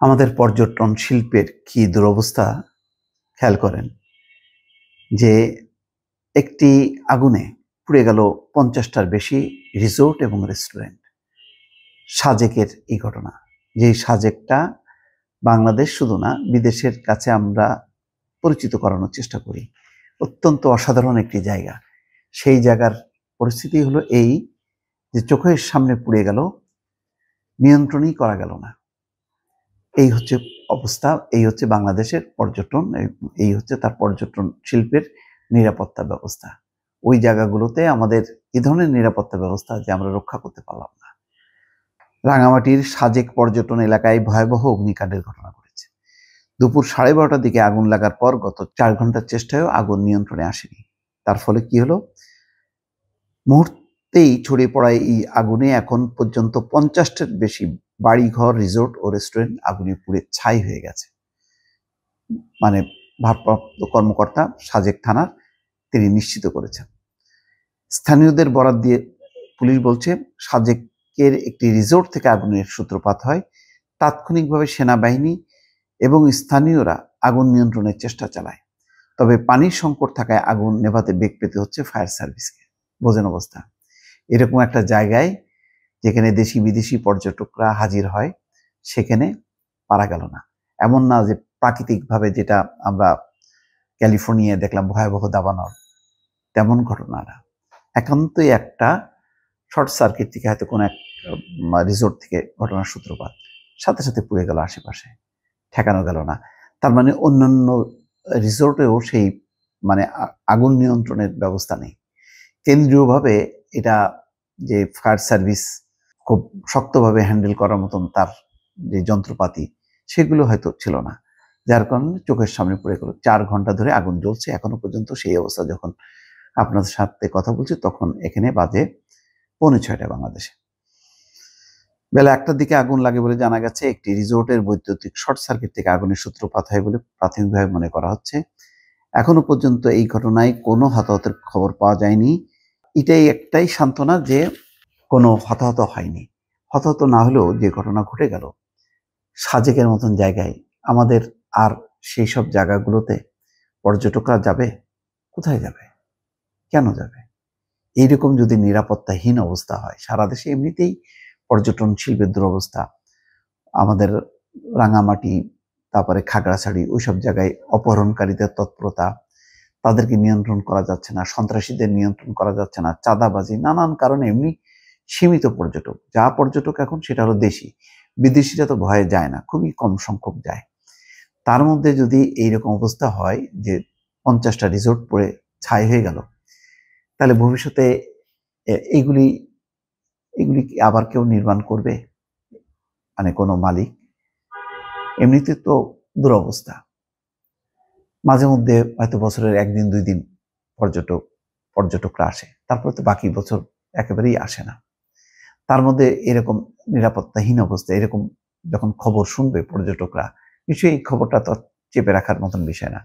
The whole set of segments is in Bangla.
আমাদের পর্যটন শিল্পের কি দুরবস্থা খেয়াল করেন যে একটি আগুনে পুড়ে গেল 50টার বেশি রিসোর্ট এবং রেস্টুরেন্ট। সাজেকের এই ঘটনা, যেই সাজেকটা বাংলাদেশ শুধু না বিদেশের কাছে আমরা পরিচিত করানোর চেষ্টা করি। অত্যন্ত অসাধারণ একটি জায়গা। সেই জায়গার পরিস্থিতি হলো এই যে চোখের সামনে পুড়ে গেল, নিয়ন্ত্রণই করা গেল না। এই হচ্ছে অবস্থা, এই হচ্ছে বাংলাদেশের পর্যটন, এই হচ্ছে তার পর্যটন শিল্পের নিরাপত্তা ব্যবস্থা। ওই জায়গাগুলোতে আমাদের এই ধরনের নিরাপত্তা ব্যবস্থা যে আমরা রক্ষা করতে পারলাম না। রাঙামাটির সাজেক পর্যটন এলাকায় ভয়াবহ অগ্নিকাণ্ডের ঘটনা ঘটেছে। দুপুর 12:30টার দিকে আগুন লাগার পর গত 4 ঘন্টার চেষ্টায়ও আগুন নিয়ন্ত্রণে আসেনি। তার ফলে কি হলো, মুহূর্তেই ছড়িয়ে পড়া এই আগুনে এখন পর্যন্ত 50টার বেশি বাড়িঘর, রিসোর্ট ও রেস্টুরেন্ট আগুনে পুড়ে ছাই হয়ে গেছে। মানে ভারপ্রাপ্ত কর্মকর্তা সাজেক থানার তিনি নিশ্চিত করেছেন। স্থানীয়দের বরাত দিয়ে পুলিশ বলছে, সাজেকের একটি রিসোর্ট থেকে আগুনের সূত্রপাত হয়। তাৎক্ষণিকভাবে সেনাবাহিনী এবং স্থানীয়রা আগুন নিয়ন্ত্রণের চেষ্টা চালায়। তবে পানির সংকট থাকায় আগুন নেভাতে বেগ পেতে হচ্ছে ফায়ার সার্ভিসকে। বোঝেন অবস্থা। এরকম একটা জায়গায় যেখানে দেশি বিদেশি পর্যটকরা হাজির হয়, সেখানে পারা গেল না। এমন না যে প্রাকৃতিকভাবে যেটা আমরা ক্যালিফোর্নিয়ায় দেখলাম ভয়াবহ দাবানল, তেমন ঘটনা না। একান্তই একটা শর্ট সার্কিট থেকে হয়তো কোনো এক রিসোর্ট থেকে ঘটনার সূত্রপাত, সাথে সাথে পুড়ে গেল আশেপাশে, ঠেকানো গেল না। তার মানে অন্যান্য রিসোর্টেও সেই আগুন নিয়ন্ত্রণের ব্যবস্থা নেই। কেন্দ্রীয়ভাবে এটা যে ফায়ার সার্ভিস খুব শক্তভাবে হ্যান্ডেল করার মতন তার যে যন্ত্রপাতি, সেগুলো হয়তো ছিল না, যার কারণে চোখের সামনে পড়ে গেল। 4 ঘন্টা ধরে আগুন জ্বলছে, এখনো পর্যন্ত সেই অবস্থা। যখন আপনাদের সাথে কথা বলছি তখন এখানে বাজে 6:45 বাংলাদেশে। বেলা 1টার দিকে আগুন লাগে বলে জানা গেছে। একটি রিসোর্টের বৈদ্যুতিক শর্ট সার্কিট থেকে আগুনের সূত্রপাত হয় বলে প্রাথমিকভাবে মনে করা হচ্ছে। এখনো পর্যন্ত এই ঘটনায় কোনো হতাহতের খবর পাওয়া যায়নি। এটাই একটাই সান্ত্বনা যে কোনো হতাহত হয়নি। হতাহত না হলেও যে ঘটনা ঘটে গেল সাজেকের মতন জায়গায়, আমাদের আর সেই সব জায়গাগুলোতে পর্যটকরা যাবে? কোথায় যাবে? কেন যাবে? এইরকম যদি নিরাপত্তাহীন অবস্থা হয়, সারা দেশে এমনিতেই পর্যটন শিল্পের দুরবস্থা। আমাদের রাঙামাটি, তারপরে খাগড়াছড়ি, ওইসব জায়গায় অপহরণকারীদের তৎপরতা, তাদেরকে নিয়ন্ত্রণ করা যাচ্ছে না, সন্ত্রাসীদের নিয়ন্ত্রণ করা যাচ্ছে না, চাঁদাবাজি, নানান কারণে এমনি সীমিত পর্যটক। যা পর্যটক এখন সেটা হলো দেশি, বিদেশিরা তো ভয়ে যায় না, খুবই কম সংখ্যক যায়। তার মধ্যে যদি এইরকম অবস্থা হয় যে 50টা রিসোর্ট পড়ে ছাই হয়ে গেল, তাহলে ভবিষ্যতে এগুলি আবার কেউ নির্মাণ করবে? কোনো মালিক? এমনিতে তো দুরবস্থা। মাঝে মধ্যে হয়তো বছরের 1 দিন 2 দিন পর্যটকরা আসে, তারপরে তো বাকি বছর একেবারেই আসে না। তার মধ্যে এরকম নিরাপত্তাহীন অবস্থা, এরকম যখন খবর শুনবে পর্যটকরা, নিশ্চয়ই এই খবরটা তো চেপে রাখার মতন বিষয় না।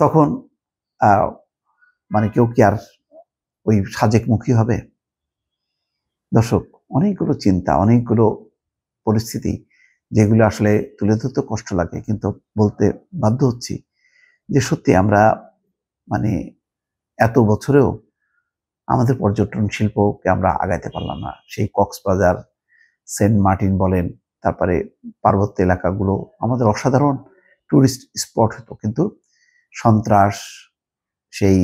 তখন কেউ কি আর ওই সাজেকমুখী হবে? দর্শক, অনেকগুলো চিন্তা, অনেকগুলো পরিস্থিতি, যেগুলো আসলে তুলে ধরতে কষ্ট লাগে, কিন্তু বলতে বাধ্য হচ্ছি যে সত্যি আমরা এত বছরেও আমাদের পর্যটন শিল্পকে আমরা আগাইতে পারলাম না। সেই কক্সবাজার, সেন্ট মার্টিন বলেন, তারপরে পার্বত্য এলাকাগুলো আমাদের অসাধারণ টুরিস্ট স্পট হতো, কিন্তু সন্ত্রাস, সেই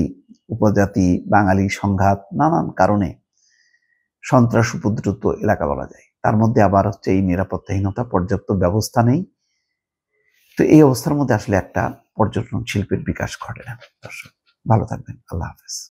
উপজাতি বাঙালি সংঘাত, নানান কারণে সন্ত্রাস উপদ্রুত এলাকা বলা যায়। তার মধ্যে আবার হচ্ছে এই নিরাপত্তাহীনতা, পর্যাপ্ত ব্যবস্থা নেই। তো এই অবস্থার মধ্যে আসলে একটা পর্যটন শিল্পের বিকাশ ঘটে না। দর্শক, ভালো থাকবেন। আল্লাহ হাফেজ।